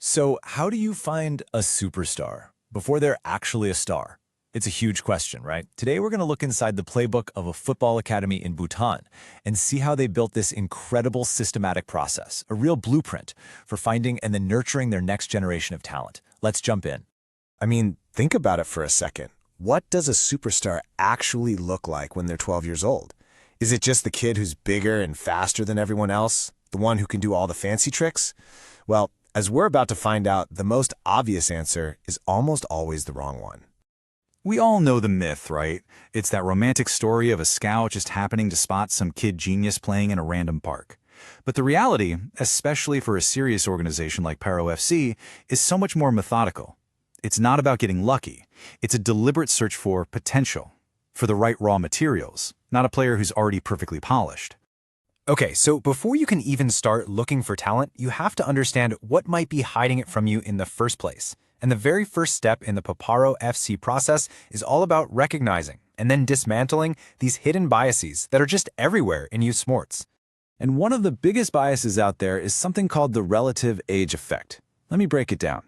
So, how do you find a superstar before they're actually a star? It's a huge question, right? Today, we're going to look inside the playbook of a football academy in Bhutan and see how they built this incredible systematic process, a real blueprint for finding and then nurturing their next generation of talent. Let's jump in. Think about it for a second. What does a superstar actually look like when they're 12 years old? Is it just the kid who's bigger and faster than everyone else? The one who can do all the fancy tricks? Well, as we're about to find out, the most obvious answer is almost always the wrong one. We all know the myth, right? It's that romantic story of a scout just happening to spot some kid genius playing in a random park. But the reality, especially for a serious organization like Paro FC, is so much more methodical. It's not about getting lucky. It's a deliberate search for potential, for the right raw materials, not a player who's already perfectly polished. Okay, so before you can even start looking for talent, you have to understand what might be hiding it from you in the first place. And the very first step in the Paro FC process is all about recognizing and then dismantling these hidden biases that are just everywhere in youth sports. And one of the biggest biases out there is something called the relative age effect. Let me break it down.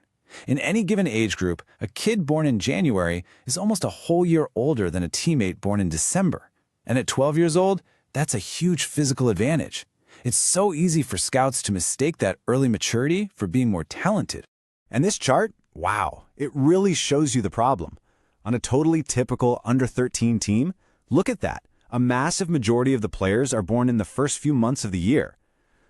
In any given age group, a kid born in January is almost a whole year older than a teammate born in December. And at 12 years old, that's a huge physical advantage. It's so easy for scouts to mistake that early maturity for being more talented. And this chart, wow, it really shows you the problem. On a totally typical under-13 team, look at that. A massive majority of the players are born in the first few months of the year.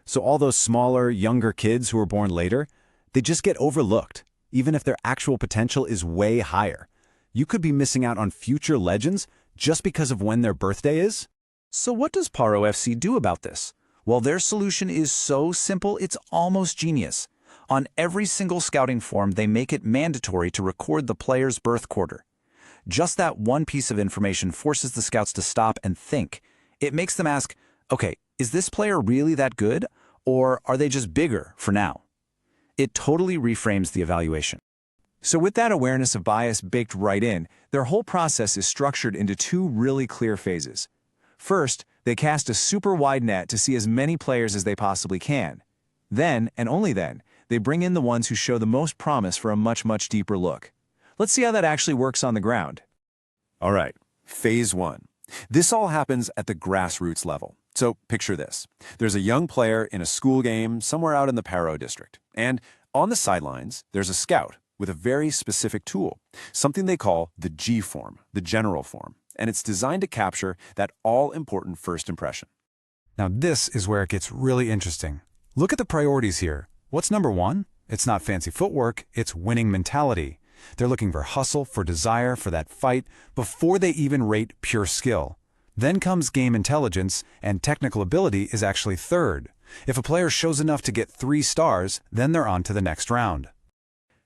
So all those smaller, younger kids who are born later, they just get overlooked, even if their actual potential is way higher. You could be missing out on future legends just because of when their birthday is. So what does Paro FC do about this? Well, their solution is so simple, it's almost genius. On every single scouting form, they make it mandatory to record the player's birth quarter. Just that one piece of information forces the scouts to stop and think. It makes them ask, okay, is this player really that good, or are they just bigger for now? It totally reframes the evaluation. So with that awareness of bias baked right in, their whole process is structured into two really clear phases. First, they cast a super wide net to see as many players as they possibly can. Then, and only then, they bring in the ones who show the most promise for a much deeper look. Let's see how that actually works on the ground. All right, phase one. This all happens at the grassroots level. So picture this. There's a young player in a school game somewhere out in the Paro district. And on the sidelines, there's a scout with a very specific tool, something they call the G form, the general form. And it's designed to capture that all-important first impression. Now this is where it gets really interesting. Look at the priorities here. What's number one? It's not fancy footwork, it's winning mentality. They're looking for hustle, for desire, for that fight, before they even rate pure skill. Then comes game intelligence, and technical ability is actually third. If a player shows enough to get 3 stars, then they're on to the next round.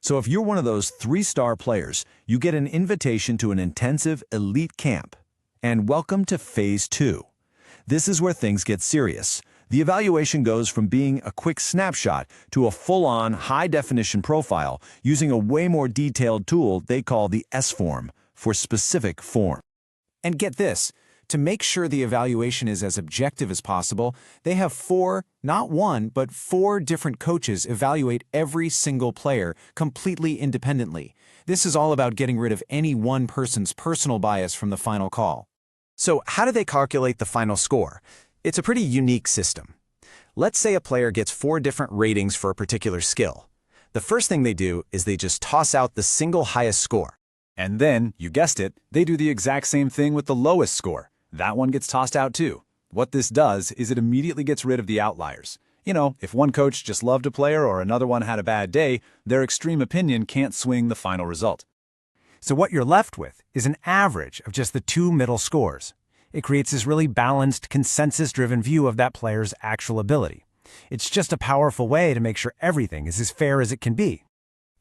So if you're one of those 3-star players, you get an invitation to an intensive elite camp. And welcome to phase 2. This is where things get serious. The evaluation goes from being a quick snapshot to a full-on, high-definition profile using a way more detailed tool they call the S form for specific form. And get this, to make sure the evaluation is as objective as possible, they have 4, not 1, but 4 different coaches evaluate every single player completely independently. This is all about getting rid of any one person's personal bias from the final call. So how do they calculate the final score? It's a pretty unique system. Let's say a player gets 4 different ratings for a particular skill. The first thing they do is they just toss out the single highest score. And then, you guessed it, they do the exact same thing with the lowest score. That one gets tossed out too. What this does is it immediately gets rid of the outliers. You know, if one coach just loved a player or another one had a bad day, their extreme opinion can't swing the final result. So what you're left with is an average of just the 2 middle scores. It creates this really balanced, consensus-driven view of that player's actual ability. It's just a powerful way to make sure everything is as fair as it can be.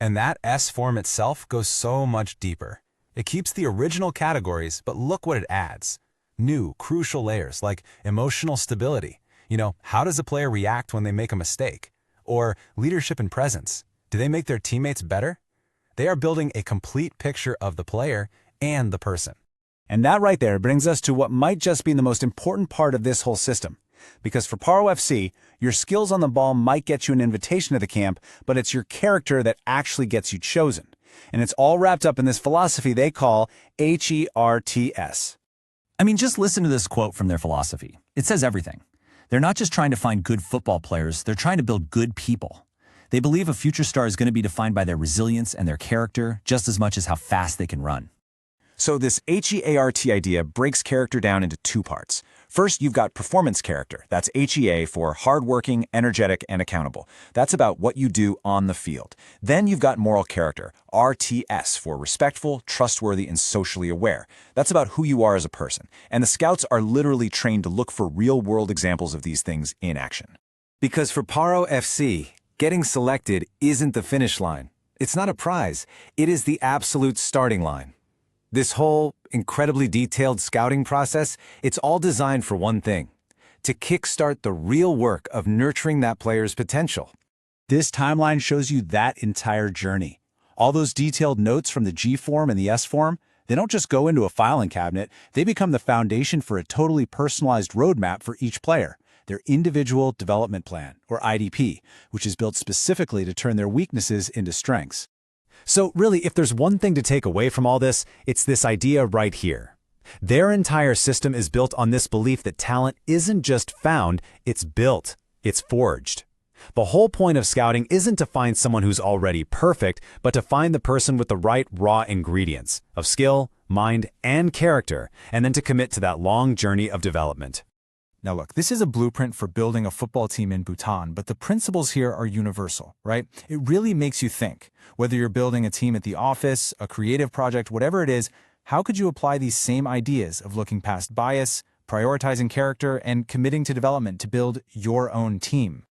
And that S form itself goes so much deeper. It keeps the original categories, but look what it adds. New, crucial layers like emotional stability. You know, how does a player react when they make a mistake? Or leadership and presence. Do they make their teammates better? They are building a complete picture of the player and the person. And that right there brings us to what might just be the most important part of this whole system. Because for Paro FC, your skills on the ball might get you an invitation to the camp, but it's your character that actually gets you chosen. And it's all wrapped up in this philosophy they call HERTS. I mean, just listen to this quote from their philosophy. It says everything. They're not just trying to find good football players, they're trying to build good people. They believe a future star is going to be defined by their resilience and their character just as much as how fast they can run. So this HEART idea breaks character down into two parts. First, you've got performance character. That's HEA for hardworking, energetic, and accountable. That's about what you do on the field. Then you've got moral character, RTS for respectful, trustworthy, and socially aware. That's about who you are as a person. And the scouts are literally trained to look for real-world examples of these things in action. Because for Paro FC, getting selected isn't the finish line. It's not a prize. It is the absolute starting line. This whole incredibly detailed scouting process, it's all designed for one thing: to kickstart the real work of nurturing that player's potential. This timeline shows you that entire journey. All those detailed notes from the G form and the S form, they don't just go into a filing cabinet, they become the foundation for a totally personalized roadmap for each player, their individual development plan, or IDP, which is built specifically to turn their weaknesses into strengths. So really, if there's one thing to take away from all this, it's this idea right here. Their entire system is built on this belief that talent isn't just found, it's built, it's forged. The whole point of scouting isn't to find someone who's already perfect, but to find the person with the right raw ingredients of skill, mind, and character, and then to commit to that long journey of development. Now look, this is a blueprint for building a football team in Bhutan, but the principles here are universal, right? It really makes you think. Whether you're building a team at the office, a creative project, whatever it is, how could you apply these same ideas of looking past bias, prioritizing character, and committing to development to build your own team?